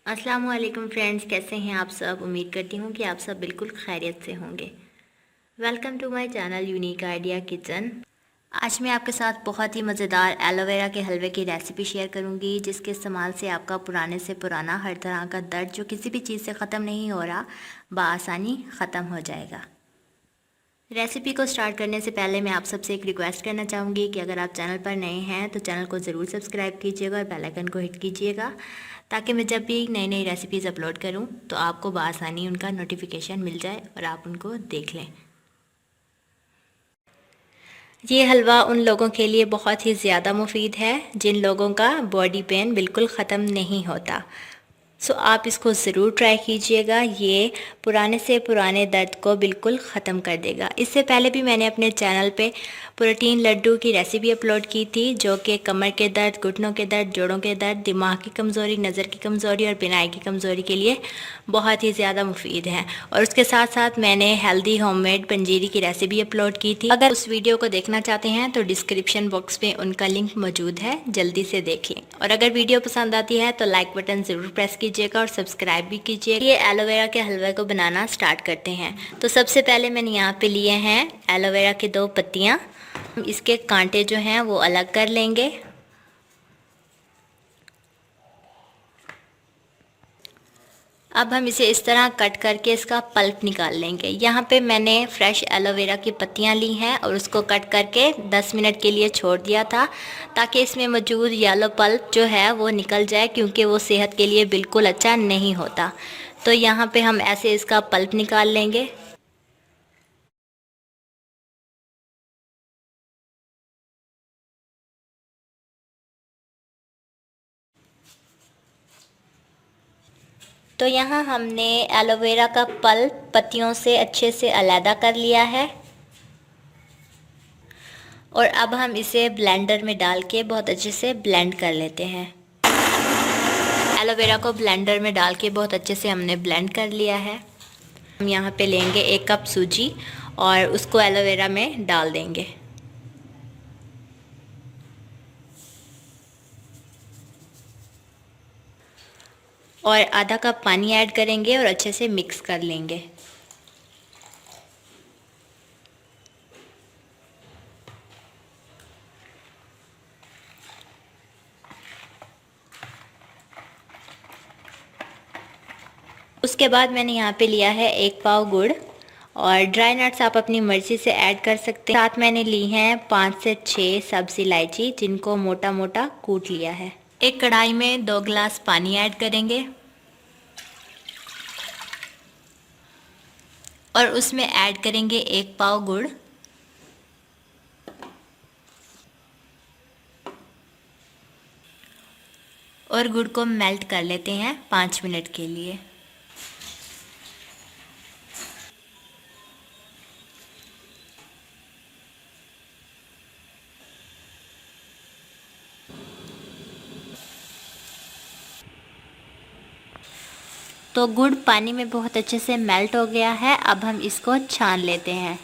अस्सलाम वालेकुम फ्रेंड्स, कैसे हैं आप सब। उम्मीद करती हूँ कि आप सब बिल्कुल खैरियत से होंगे। Welcome to my channel unique idea kitchen. आज मैं आपके साथ बहुत ही मज़ेदार एलोवेरा के हलवे की रेसिपी शेयर करूँगी, जिसके इस्तेमाल से आपका पुराने से पुराना हर तरह का दर्द जो किसी भी चीज़ से ख़त्म नहीं हो रहा, बआसानी ख़त्म हो जाएगा। रेसिपी को स्टार्ट करने से पहले मैं आप सबसे एक रिक्वेस्ट करना चाहूँगी कि अगर आप चैनल पर नए हैं तो चैनल को ज़रूर सब्सक्राइब कीजिएगा और बेल आइकन को हिट कीजिएगा, ताकि मैं जब भी नई नई रेसिपीज़ अपलोड करूँ तो आपको बआसानी उनका नोटिफिकेशन मिल जाए और आप उनको देख लें। ये हलवा उन लोगों के लिए बहुत ही ज़्यादा मुफीद है जिन लोगों का बॉडी पेन बिल्कुल ख़त्म नहीं होता। सो आप इसको ज़रूर ट्राई कीजिएगा। ये पुराने से पुराने दर्द को बिल्कुल ख़त्म कर देगा। इससे पहले भी मैंने अपने चैनल पे प्रोटीन लड्डू की रेसिपी अपलोड की थी, जो कि कमर के दर्द, घुटनों के दर्द, जोड़ों के दर्द, दिमाग की कमज़ोरी, नज़र की कमज़ोरी और बिनाई की कमज़ोरी के लिए बहुत ही ज़्यादा मुफीद है। और उसके साथ साथ मैंने हेल्दी होममेड पंजीरी की रेसिपी अपलोड की थी। अगर उस वीडियो को देखना चाहते हैं तो डिस्क्रिप्शन बॉक्स में उनका लिंक मौजूद है, जल्दी से देख लें। और अगर वीडियो पसंद आती है तो लाइक बटन ज़रूर प्रेस कीजिएगा और सब्सक्राइब भी कीजिएगा। ये एलोवेरा के हलवे को बनाना स्टार्ट करते हैं। तो सबसे पहले मैंने यहाँ पे लिए हैं एलोवेरा की 2 पत्तियाँ। इसके कांटे जो हैं वो अलग कर लेंगे। अब हम इसे इस तरह कट करके इसका पल्प निकाल लेंगे। यहाँ पे मैंने फ्रेश एलोवेरा की पत्तियाँ ली हैं और उसको कट करके 10 मिनट के लिए छोड़ दिया था, ताकि इसमें मौजूद येलो पल्प जो है वो निकल जाए, क्योंकि वो सेहत के लिए बिल्कुल अच्छा नहीं होता। तो यहाँ पे हम ऐसे इसका पल्प निकाल लेंगे। तो यहाँ हमने एलोवेरा का पल्प पत्तियों से अच्छे से अलग कर लिया है और अब हम इसे ब्लेंडर में डाल के बहुत अच्छे से ब्लेंड कर लेते हैं। एलोवेरा को ब्लेंडर में डाल के बहुत अच्छे से हमने ब्लेंड कर लिया है। हम यहाँ पे लेंगे 1 कप सूजी और उसको एलोवेरा में डाल देंगे और आधा कप पानी ऐड करेंगे और अच्छे से मिक्स कर लेंगे। उसके बाद मैंने यहाँ पे लिया है 1 पाव गुड़ और ड्राई नट्स आप अपनी मर्ज़ी से ऐड कर सकते हैं। साथ मैंने ली हैं 5 से 6 सब्ज़ इलायची, जिनको मोटा मोटा कूट लिया है। एक कढ़ाई में 2 गिलास पानी ऐड करेंगे और उसमें ऐड करेंगे 1 पाव गुड़ और गुड़ को मेल्ट कर लेते हैं 5 मिनट के लिए। तो गुड़ पानी में बहुत अच्छे से मेल्ट हो गया है। अब हम इसको छान लेते हैं।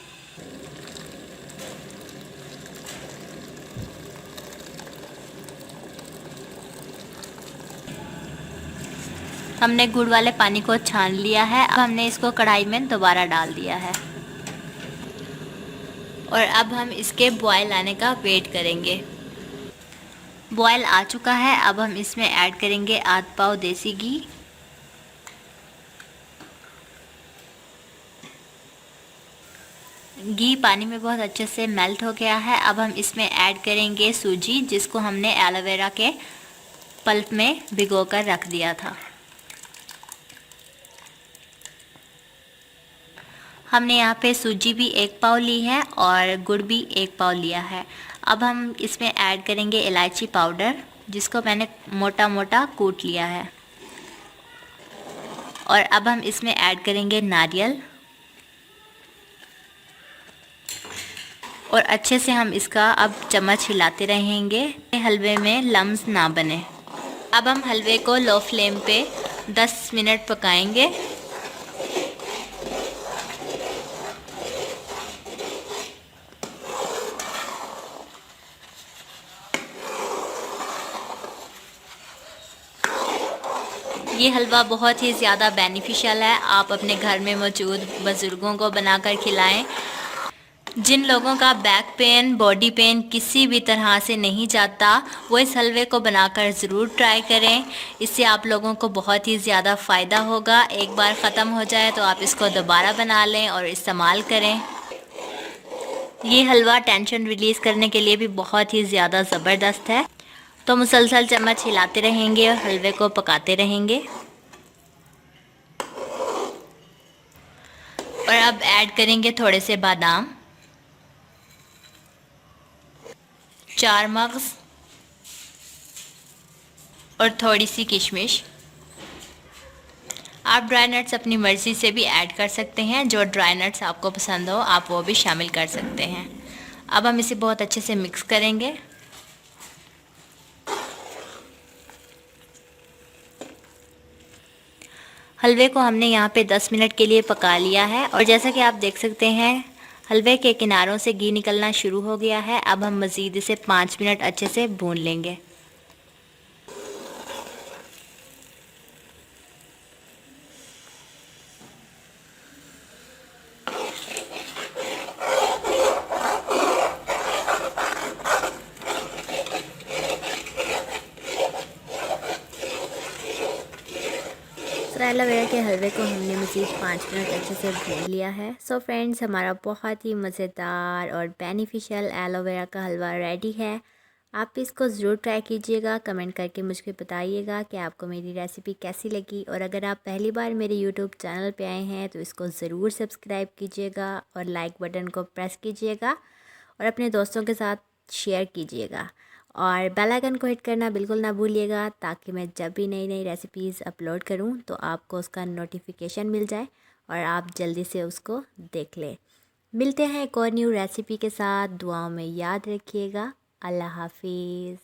हमने गुड़ वाले पानी को छान लिया है। अब हमने इसको कढ़ाई में दोबारा डाल दिया है और अब हम इसके बॉयल आने का वेट करेंगे। बॉयल आ चुका है। अब हम इसमें ऐड करेंगे आधा पाव देसी घी पानी में बहुत अच्छे से मेल्ट हो गया है। अब हम इसमें ऐड करेंगे सूजी, जिसको हमने एलोवेरा के पल्प में भिगोकर रख दिया था। हमने यहाँ पे सूजी भी 1 पाव ली है और गुड़ भी 1 पाव लिया है। अब हम इसमें ऐड करेंगे इलायची पाउडर, जिसको मैंने मोटा मोटा कूट लिया है। और अब हम इसमें ऐड करेंगे नारियल और अच्छे से हम इसका अब चम्मच हिलाते रहेंगे, हलवे में लम्स ना बने। अब हम हलवे को लो फ्लेम पे 10 मिनट पकाएंगे। ये हलवा बहुत ही ज़्यादा बेनिफिशियल है। आप अपने घर में मौजूद बुज़ुर्गों को बनाकर खिलाएं। जिन लोगों का बैक पेन, बॉडी पेन किसी भी तरह से नहीं जाता, वो इस हलवे को बनाकर ज़रूर ट्राई करें। इससे आप लोगों को बहुत ही ज़्यादा फ़ायदा होगा। एक बार ख़त्म हो जाए तो आप इसको दोबारा बना लें और इस्तेमाल करें। ये हलवा टेंशन रिलीज़ करने के लिए भी बहुत ही ज़्यादा ज़बरदस्त है। तो मुसलसल चम्मच हिलाते रहेंगे और हलवे को पकाते रहेंगे। और अब ऐड करेंगे थोड़े से बादाम, 4 मगज़ और थोड़ी सी किशमिश। आप ड्राई नट्स अपनी मर्ज़ी से भी ऐड कर सकते हैं। जो ड्राई नट्स आपको पसंद हो आप वो भी शामिल कर सकते हैं। अब हम इसे बहुत अच्छे से मिक्स करेंगे। हलवे को हमने यहाँ पे 10 मिनट के लिए पका लिया है और जैसा कि आप देख सकते हैं हलवे के किनारों से घी निकलना शुरू हो गया है। अब हम मज़ीद इसे 5 मिनट अच्छे से भून लेंगे। तो एलोवेरा के हलवे को हमने मज़ीद 5 मिनट अच्छे से भून लिया है। सो फ्रेंड्स, हमारा बहुत ही मज़ेदार और बेनिफिशियल एलोवेरा का हलवा रेडी है। आप इसको ज़रूर ट्राई कीजिएगा। कमेंट करके मुझे बताइएगा कि आपको मेरी रेसिपी कैसी लगी। और अगर आप पहली बार मेरे यूट्यूब चैनल पे आए हैं तो इसको ज़रूर सब्सक्राइब कीजिएगा और लाइक बटन को प्रेस कीजिएगा और अपने दोस्तों के साथ शेयर कीजिएगा। और बेल आइकन को हिट करना बिल्कुल ना भूलिएगा, ताकि मैं जब भी नई नई रेसिपीज़ अपलोड करूं तो आपको उसका नोटिफिकेशन मिल जाए और आप जल्दी से उसको देख लें। मिलते हैं एक और न्यू रेसिपी के साथ। दुआओं में याद रखिएगा। अल्लाह हाफिज़।